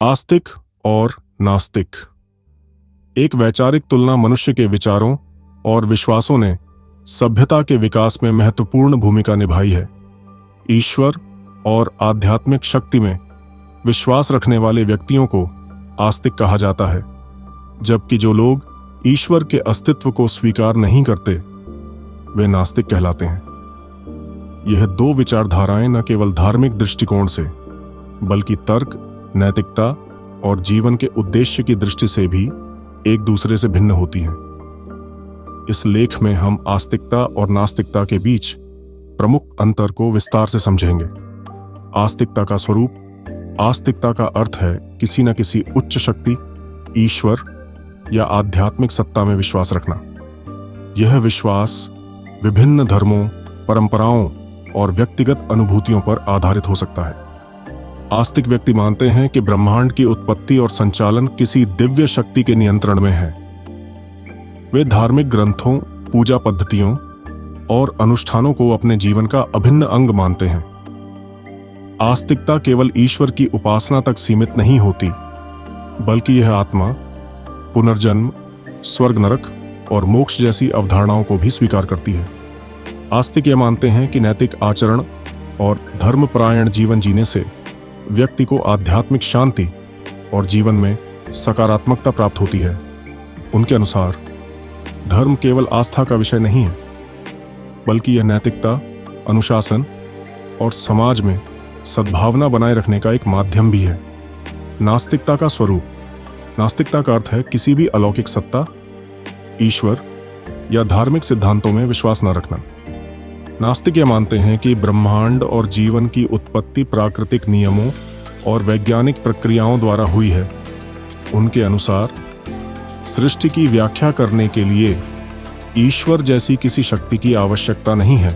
आस्तिक और नास्तिक। एक वैचारिक तुलना मनुष्य के विचारों और विश्वासों ने सभ्यता के विकास में महत्वपूर्ण भूमिका निभाई है। ईश्वर और आध्यात्मिक शक्ति में विश्वास रखने वाले व्यक्तियों को आस्तिक कहा जाता है, जबकि जो लोग ईश्वर के अस्तित्व को स्वीकार नहीं करते वे नास्तिक कहलाते हैं। यह दो विचारधाराएं न केवल धार्मिक दृष्टिकोण से बल्कि तर्क, नैतिकता और जीवन के उद्देश्य की दृष्टि से भी एक दूसरे से भिन्न होती हैं। इस लेख में हम आस्तिकता और नास्तिकता के बीच प्रमुख अंतर को विस्तार से समझेंगे। आस्तिकता का स्वरूप। आस्तिकता का अर्थ है किसी न किसी उच्च शक्ति, ईश्वर या आध्यात्मिक सत्ता में विश्वास रखना। यह विश्वास विभिन्न धर्मों, परंपराओं और व्यक्तिगत अनुभूतियों पर आधारित हो सकता है। आस्तिक व्यक्ति मानते हैं कि ब्रह्मांड की उत्पत्ति और संचालन किसी दिव्य शक्ति के नियंत्रण में है। वे धार्मिक ग्रंथों, पूजा पद्धतियों और अनुष्ठानों को अपने जीवन का अभिन्न अंग मानते हैं। आस्तिकता केवल ईश्वर की उपासना तक सीमित नहीं होती, बल्कि यह आत्मा, पुनर्जन्म, स्वर्ग नरक और मोक्ष जैसी अवधारणाओं को भी स्वीकार करती है। आस्तिक यह मानते हैं कि नैतिक आचरण और धर्मपरायण जीवन जीने से व्यक्ति को आध्यात्मिक शांति और जीवन में सकारात्मकता प्राप्त होती है। उनके अनुसार धर्म केवल आस्था का विषय नहीं है, बल्कि यह नैतिकता, अनुशासन और समाज में सद्भावना बनाए रखने का एक माध्यम भी है। नास्तिकता का स्वरूप। नास्तिकता का अर्थ है किसी भी अलौकिक सत्ता, ईश्वर या धार्मिक सिद्धांतों में विश्वास न रखना। नास्तिक यह मानते हैं कि ब्रह्मांड और जीवन की उत्पत्ति प्राकृतिक नियमों और वैज्ञानिक प्रक्रियाओं द्वारा हुई है। उनके अनुसार सृष्टि की व्याख्या करने के लिए ईश्वर जैसी किसी शक्ति की आवश्यकता नहीं है,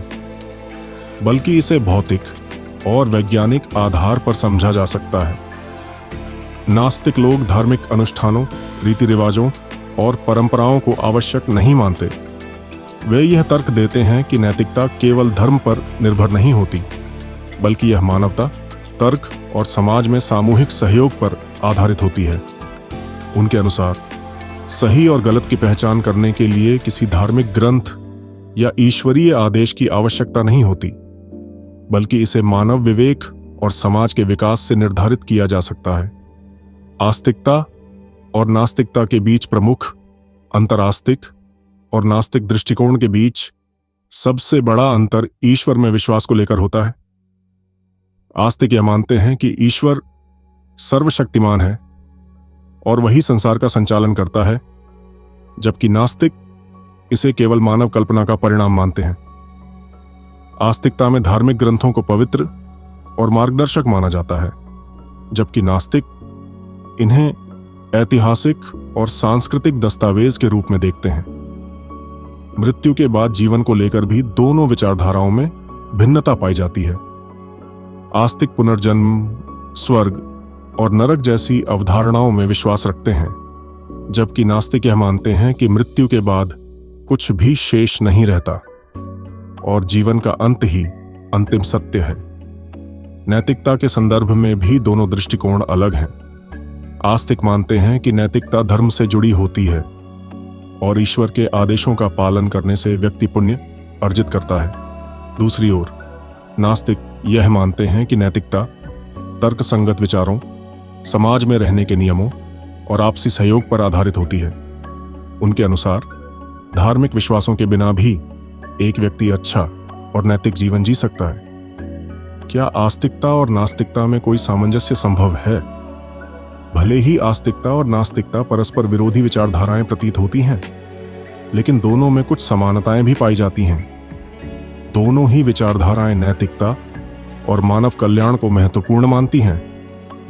बल्कि इसे भौतिक और वैज्ञानिक आधार पर समझा जा सकता है। नास्तिक लोग धार्मिक अनुष्ठानों, रीति रिवाजों और परंपराओं को आवश्यक नहीं मानते। वे यह तर्क देते हैं कि नैतिकता केवल धर्म पर निर्भर नहीं होती, बल्कि यह मानवता, तर्क और समाज में सामूहिक सहयोग पर आधारित होती है। उनके अनुसार सही और गलत की पहचान करने के लिए किसी धार्मिक ग्रंथ या ईश्वरीय आदेश की आवश्यकता नहीं होती, बल्कि इसे मानव विवेक और समाज के विकास से निर्धारित किया जा सकता है। आस्तिकता और नास्तिकता के बीच प्रमुख अंतर। आस्तिक और नास्तिक दृष्टिकोण के बीच सबसे बड़ा अंतर ईश्वर में विश्वास को लेकर होता है। आस्तिक यह मानते हैं कि ईश्वर सर्वशक्तिमान है और वही संसार का संचालन करता है, जबकि नास्तिक इसे केवल मानव कल्पना का परिणाम मानते हैं। आस्तिकता में धार्मिक ग्रंथों को पवित्र और मार्गदर्शक माना जाता है, जबकि नास्तिक इन्हें ऐतिहासिक और सांस्कृतिक दस्तावेज के रूप में देखते हैं। मृत्यु के बाद जीवन को लेकर भी दोनों विचारधाराओं में भिन्नता पाई जाती है। आस्तिक पुनर्जन्म, स्वर्ग और नरक जैसी अवधारणाओं में विश्वास रखते हैं, जबकि नास्तिक यह मानते हैं कि मृत्यु के बाद कुछ भी शेष नहीं रहता और जीवन का अंत ही अंतिम सत्य है। नैतिकता के संदर्भ में भी दोनों दृष्टिकोण अलग हैं। आस्तिक मानते हैं कि नैतिकता धर्म से जुड़ी होती है और ईश्वर के आदेशों का पालन करने से व्यक्ति पुण्य अर्जित करता है। दूसरी ओर नास्तिक यह मानते हैं कि नैतिकता तर्कसंगत विचारों, समाज में रहने के नियमों और आपसी सहयोग पर आधारित होती है। उनके अनुसार धार्मिक विश्वासों के बिना भी एक व्यक्ति अच्छा और नैतिक जीवन जी सकता है। क्या आस्तिकता और नास्तिकता में कोई सामंजस्य संभव है? भले ही आस्तिकता और नास्तिकता परस्पर विरोधी विचारधाराएं प्रतीत होती हैं, लेकिन दोनों में कुछ समानताएं भी पाई जाती हैं। दोनों ही विचारधाराएं नैतिकता और मानव कल्याण को महत्वपूर्ण मानती हैं,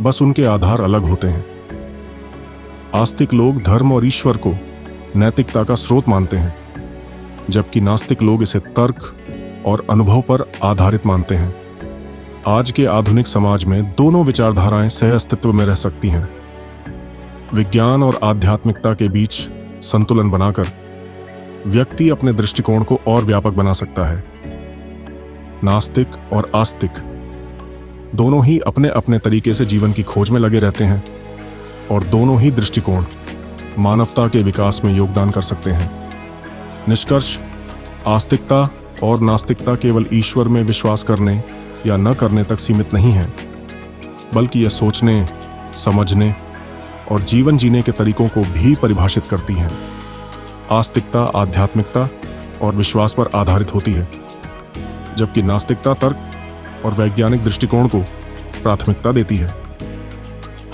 बस उनके आधार अलग होते हैं। आस्तिक लोग धर्म और ईश्वर को नैतिकता का स्रोत मानते हैं, जबकि नास्तिक लोग इसे तर्क और अनुभव पर आधारित मानते हैं। आज के आधुनिक समाज में दोनों विचारधाराएं सह अस्तित्व में रह सकती हैं। विज्ञान और आध्यात्मिकता के बीच संतुलन बनाकर व्यक्ति अपने दृष्टिकोण को और व्यापक बना सकता है। नास्तिक और आस्तिक दोनों ही अपने अपने तरीके से जीवन की खोज में लगे रहते हैं। और दोनों ही दृष्टिकोण मानवता के विकास में योगदान कर सकते हैं। निष्कर्ष, आस्तिकता और नास्तिकता केवल ईश्वर में विश्वास करने या न करने तक सीमित नहीं है, बल्कि यह सोचने, समझने और जीवन जीने के तरीकों को भी परिभाषित करती हैं। आस्तिकता आध्यात्मिकता और विश्वास पर आधारित होती है, जबकि नास्तिकता तर्क और वैज्ञानिक दृष्टिकोण को प्राथमिकता देती है।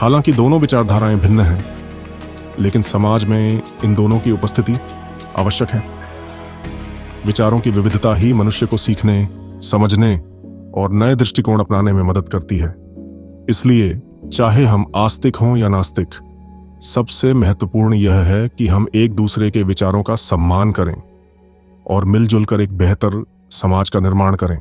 हालांकि दोनों विचारधाराएं भिन्न हैं, लेकिन समाज में इन दोनों की उपस्थिति आवश्यक है। विचारों की विविधता ही मनुष्य को सीखने, समझने और नए दृष्टिकोण अपनाने में मदद करती है। इसलिए चाहे हम आस्तिक हों या नास्तिक, सबसे महत्वपूर्ण यह है कि हम एक दूसरे के विचारों का सम्मान करें और मिलजुल कर एक बेहतर समाज का निर्माण करें।